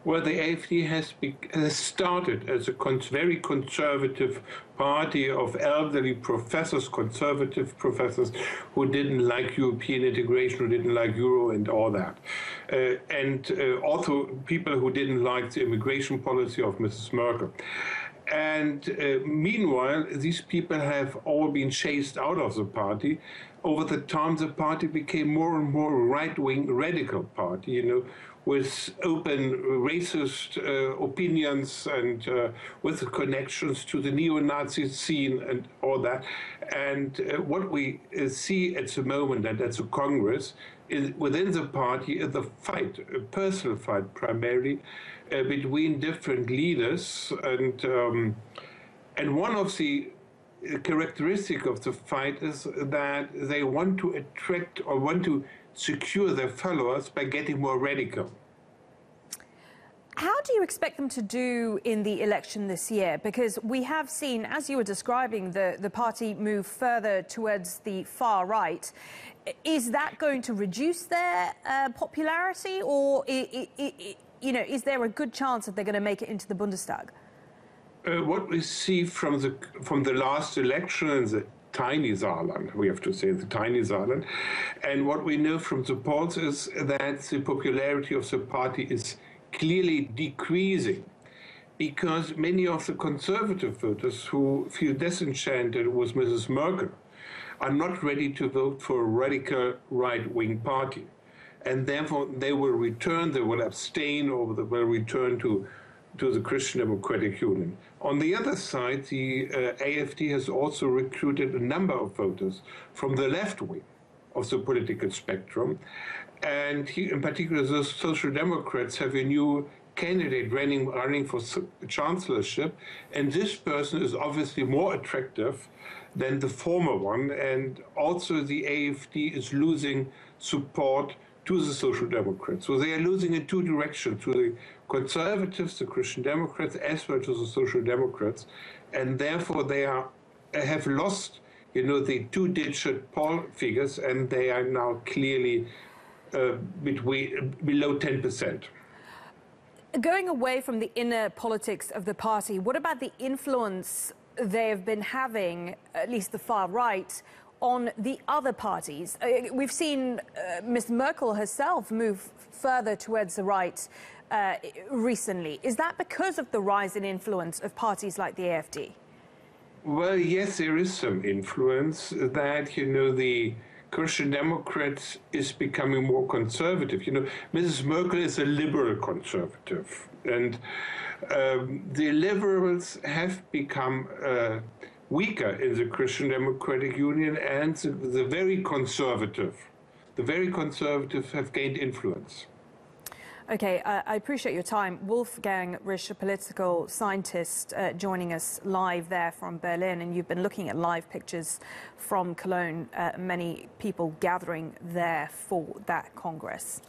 Well, the AFD has started as a very conservative party of elderly professors, conservative professors who didn't like European integration, who didn't like Euro and all that. And also people who didn't like the immigration policy of Mrs. Merkel. And meanwhile, these people have all been chased out of the party. Over the time, the party became more and more right-wing radical party, with open racist opinions and with connections to the neo-Nazi scene and all that. And what we see at the moment and at the Congress is within the party is a fight, a personal fight primarily, between different leaders. And one of the characteristic of the fight is that they want to attract or want to secure their followers by getting more radical. How do you expect them to do in the election this year? Because we have seen, as you were describing, the party move further towards the far right. Is that going to reduce their popularity, or is there a good chance that they're going to make it into the Bundestag? What we see from the last election in the tiny Saarland, we have to say the tiny Saarland, and what we know from the polls is that the popularity of the party is clearly decreasing, because many of the conservative voters who feel disenchanted with Mrs. Merkel are not ready to vote for a radical right-wing party. And therefore they will return, they will abstain, or they will return to the Christian Democratic Union. On the other side, the AFD has also recruited a number of voters from the left wing of the political spectrum. And in particular, the Social Democrats have a new candidate running for chancellorship. And this person is obviously more attractive than the former one. And also the AFD is losing support to the Social Democrats. So they are losing in two directions, to the conservatives, the Christian Democrats, as well as to the Social Democrats. And therefore they have lost, the two-digit poll figures, and they are now clearly below 10%. Going away from the inner politics of the party, what about the influence they've been having, at least the far right, on the other parties? We've seen Ms. Merkel herself move further towards the right recently. Is that because of the rise in influence of parties like the AFD? Well, yes, there is some influence that, the Christian Democrats is becoming more conservative. Mrs. Merkel is a liberal conservative, and the liberals have become weaker in the Christian Democratic Union, and the very conservative have gained influence. Okay, I appreciate your time. Wolfgang Risch, a political scientist, joining us live there from Berlin, and you've been looking at live pictures from Cologne, many people gathering there for that Congress.